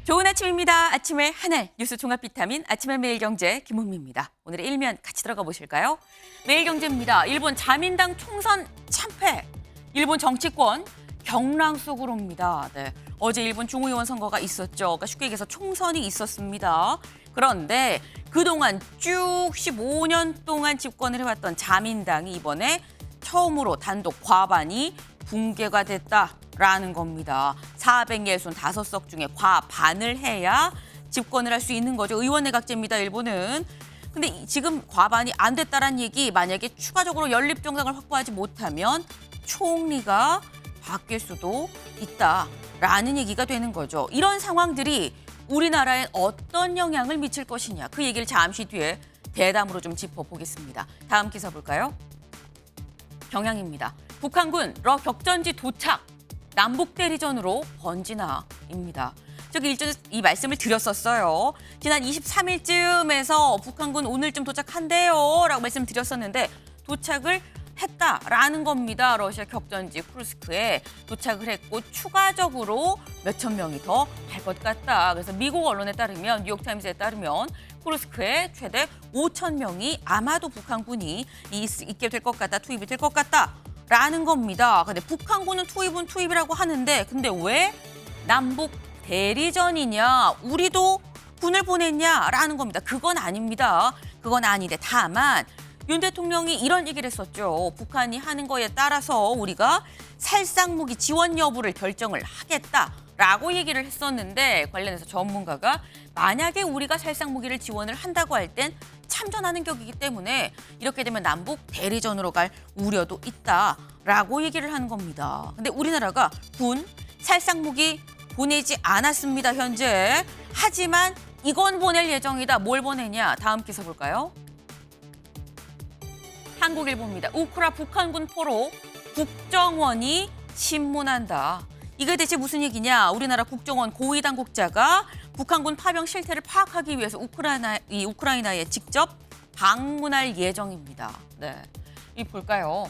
좋은 아침입니다. 아침의 하늘 뉴스 종합 비타민 아침의 매일경제 김은미입니다. 오늘의 일면 같이 들어가 보실까요? 매일경제입니다. 일본 자민당 총선 참패. 일본 정치권 경랑 속으로 옵니다. 네. 어제 일본 중의원 선거가 있었죠. 그러니까 쉽게 얘기해서 총선이 있었습니다. 그런데 그동안 쭉 15년 동안 집권을 해왔던 자민당이 이번에 처음으로 단독 과반이 붕괴가 됐다라는 겁니다. 465석 중에 과반을 해야 집권을 할 수 있는 거죠. 의원내각제입니다, 일본은. 근데 지금 과반이 안 됐다라는 얘기, 만약에 추가적으로 연립정당을 확보하지 못하면 총리가 바뀔 수도 있다라는 얘기가 되는 거죠. 이런 상황들이 우리나라에 어떤 영향을 미칠 것이냐, 그 얘기를 잠시 뒤에 대담으로 좀 짚어보겠습니다. 다음 기사 볼까요? 경향입니다. 북한군 격전지 도착, 남북 대리전으로 번지나입니다. 저기 일전에 이 말씀을 드렸었어요. 지난 23일쯤에서 북한군 오늘쯤 도착한대요 라고 말씀드렸었는데 도착을 했다라는 겁니다. 러시아 격전지 쿠르스크에 도착을 했고 추가적으로 몇천 명이 더 갈 것 같다. 그래서 미국 언론에 따르면, 뉴욕타임스에 따르면 쿠르스크에 최대 5천 명이 아마도 북한군이 있게 될 것 같다, 투입이 될 것 같다라는 겁니다. 근데 북한군은 투입이라고 하는데 근데 왜 남북 대리전이냐, 우리도 군을 보냈냐라는 겁니다. 그건 아닙니다. 그건 아닌데 다만 윤 대통령이 이런 얘기를 했었죠. 북한이 하는 거에 따라서 우리가 살상무기 지원 여부를 결정을 하겠다라고 얘기를 했었는데 관련해서 전문가가 만약에 우리가 살상무기를 지원을 한다고 할 땐 참전하는 격이기 때문에 이렇게 되면 남북 대리전으로 갈 우려도 있다라고 얘기를 하는 겁니다. 근데 우리나라가 군 살상무기 보내지 않았습니다, 현재. 하지만 이건 보낼 예정이다. 뭘 보내냐? 다음 기사 볼까요? 한국일보입니다. 우크라 북한군 포로 국정원이 신문한다. 이게 대체 무슨 얘기냐? 우리나라 국정원 고위 당국자가 북한군 파병 실태를 파악하기 위해서 우크라이나에 직접 방문할 예정입니다. 네, 이 볼까요?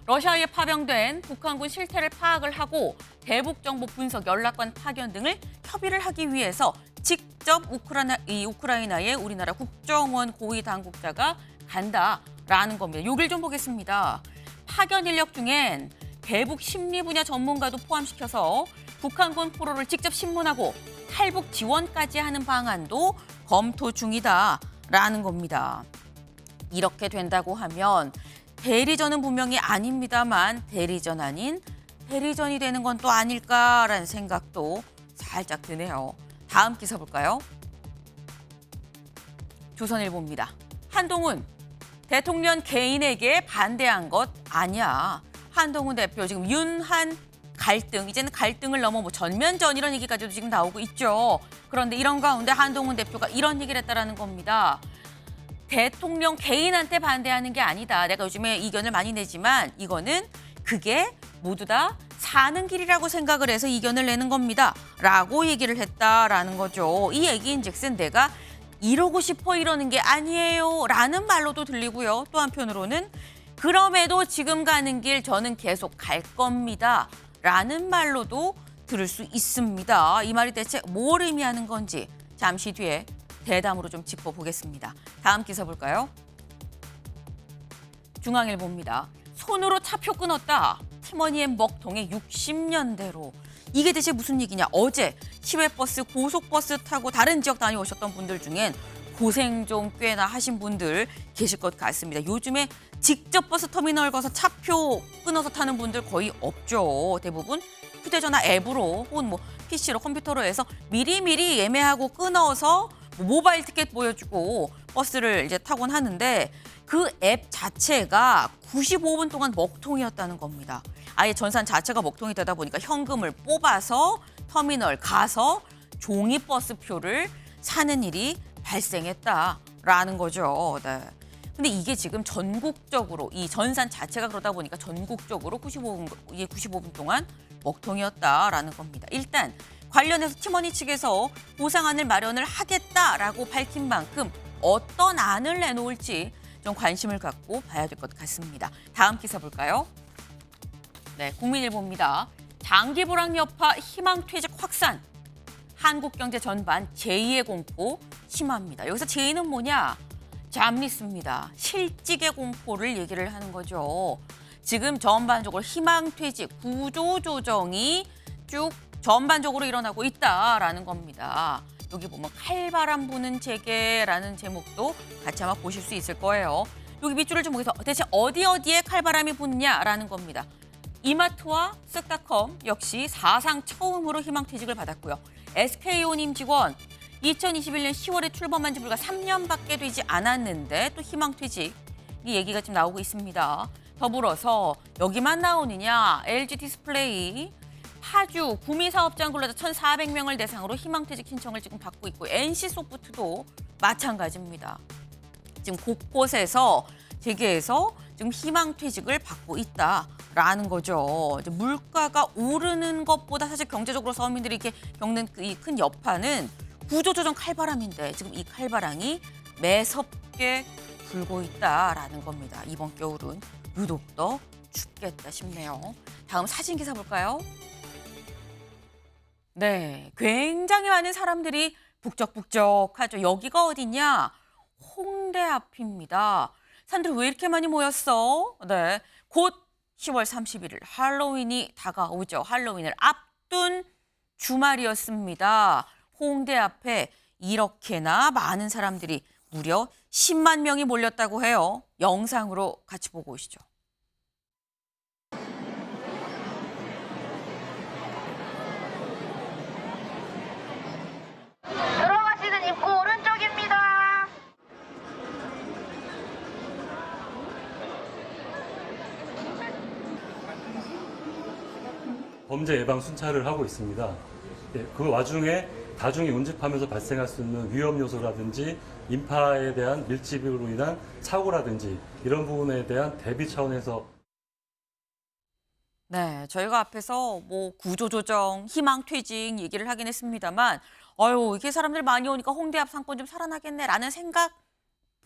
러시아에 파병된 북한군 실태를 파악을 하고 대북 정보 분석, 연락관 파견 등을 협의를 하기 위해서 직접 우크라이나에 우리나라 국정원 고위 당국자가 간다라는 겁니다. 요길 좀 보겠습니다. 파견 인력 중엔 대북 심리 분야 전문가도 포함시켜서 북한군 포로를 직접 신문하고 탈북 지원까지 하는 방안도 검토 중이다라는 겁니다. 이렇게 된다고 하면 대리전은 분명히 아닙니다만 대리전 아닌 대리전이 되는 건 또 아닐까라는 생각도 살짝 드네요. 다음 기사 볼까요? 조선일보입니다. 한동훈 대통령 개인에게 반대한 것 아니야. 한동훈 대표 지금 윤한 갈등, 이제는 갈등을 넘어 뭐 전면전 이런 얘기까지도 지금 나오고 있죠. 그런데 이런 가운데 한동훈 대표가 이런 얘기를 했다라는 겁니다. 대통령 개인한테 반대하는 게 아니다. 내가 요즘에 이견을 많이 내지만 이거는 그게 모두 다 사는 길이라고 생각을 해서 이견을 내는 겁니다. 라고 얘기를 했다라는 거죠. 이 얘기인즉슨 내가 이러고 싶어 이러는 게 아니에요 라는 말로도 들리고요. 또 한편으로는 그럼에도 지금 가는 길 저는 계속 갈 겁니다 라는 말로도 들을 수 있습니다. 이 말이 대체 뭘 의미하는 건지 잠시 뒤에 대담으로 좀 짚어보겠습니다. 다음 기사 볼까요? 중앙일보입니다. 손으로 차표 끊었다. 티머니의 먹통에 60년대로. 이게 대체 무슨 얘기냐? 어제 시외버스, 고속버스 타고 다른 지역 다녀오셨던 분들 중엔 고생 좀 꽤나 하신 분들 계실 것 같습니다. 요즘에 직접 버스 터미널 가서 차표 끊어서 타는 분들 거의 없죠. 대부분 휴대전화 앱으로 혹은 뭐 PC로 컴퓨터로 해서 미리미리 예매하고 끊어서 모바일 티켓 보여주고 버스를 이제 타곤 하는데 그 앱 자체가 95분 동안 먹통이었다는 겁니다. 아예 전산 자체가 먹통이 되다 보니까 현금을 뽑아서 터미널 가서 종이 버스표를 사는 일이 발생했다라는 거죠. 네. 근데 이게 지금 전국적으로 이 전산 자체가 그러다 보니까 전국적으로 95분 동안 먹통이었다라는 겁니다. 일단 관련해서 티머니 측에서 보상안을 마련을 하겠다라고 밝힌 만큼 어떤 안을 내놓을지 좀 관심을 갖고 봐야 될 것 같습니다. 다음 기사 볼까요? 네, 국민일보입니다. 장기 불황 여파 희망퇴직 확산. 한국 경제 전반 제2의 공포 심화합니다. 여기서 제2는 뭐냐? 잠리스입니다. 실직의 공포를 얘기를 하는 거죠. 지금 전반적으로 희망퇴직, 구조조정이 쭉 전반적으로 일어나고 있다라는 겁니다. 여기 보면 칼바람 부는 재개라는 제목도 같이 아마 보실 수 있을 거예요. 여기 밑줄을 좀 보면서 대체 어디에 칼바람이 부느냐라는 겁니다. 이마트와 쓱닷컴 역시 사상 처음으로 희망퇴직을 받았고요. SK온 임직원 2021년 10월에 출범한 지 불과 3년밖에 되지 않았는데 또 희망퇴직 이 얘기가 지금 나오고 있습니다. 더불어서 여기만 나오느냐 LG디스플레이 파주 구미사업장 근로자 1,400명을 대상으로 희망퇴직 신청을 지금 받고 있고 NC소프트도 마찬가지입니다. 지금 곳곳에서 재계에서 지금 희망퇴직을 받고 있다라는 거죠. 이제 물가가 오르는 것보다 사실 경제적으로 서민들이 이렇게 겪는 이 큰 여파는 구조조정 칼바람인데 지금 이 칼바람이 매섭게 불고 있다라는 겁니다. 이번 겨울은 유독 더 춥겠다 싶네요. 다음 사진 기사 볼까요? 네, 굉장히 많은 사람들이 북적북적하죠. 여기가 어디냐? 홍대 앞입니다. 사람들이 왜 이렇게 많이 모였어? 네, 곧 10월 31일 할로윈이 다가오죠. 할로윈을 앞둔 주말이었습니다. 홍대 앞에 이렇게나 많은 사람들이 무려 10만 명이 몰렸다고 해요. 영상으로 같이 보고 오시죠. 들어가시는 입구 오른쪽입니다. 범죄 예방 순찰을 하고 있습니다. 그 와중에 다중이 운집하면서 발생할 수 있는 위험 요소라든지 인파에 대한 밀집으로 인한 사고라든지 이런 부분에 대한 대비 차원에서 네, 저희가 앞에서 뭐 구조조정, 희망퇴직 얘기를 하긴 했습니다만 이렇게 사람들 많이 오니까 홍대 앞 상권 좀 살아나겠네라는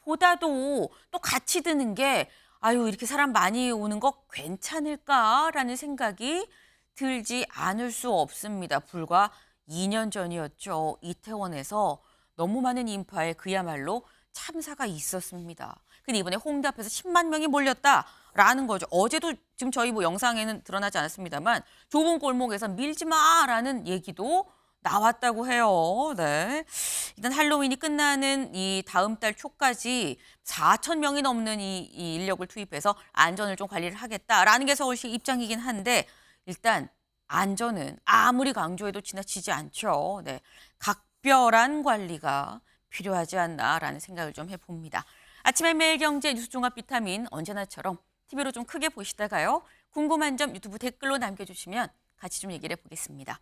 생각보다도 또 같이 드는 게 이렇게 사람 많이 오는 거 괜찮을까라는 생각이 들지 않을 수 없습니다. 불과 2년 전이었죠. 이태원에서 너무 많은 인파에 그야말로 참사가 있었습니다. 근데 이번에 홍대 앞에서 10만 명이 몰렸다라는 거죠. 어제도 지금 저희 뭐 영상에는 드러나지 않았습니다만 좁은 골목에서 밀지 마라는 얘기도 나왔다고 해요. 네. 일단 할로윈이 끝나는 이 다음 달 초까지 4천 명이 넘는 이 인력을 투입해서 안전을 좀 관리를 하겠다라는 게 서울시 입장이긴 한데 일단 안전은 아무리 강조해도 지나치지 않죠. 네, 각별한 관리가 필요하지 않나라는 생각을 좀 해봅니다. 아침에 매일경제 뉴스 종합 비타민 언제나처럼 TV로 좀 크게 보시다가요. 궁금한 점 유튜브 댓글로 남겨주시면 같이 좀 얘기를 해보겠습니다.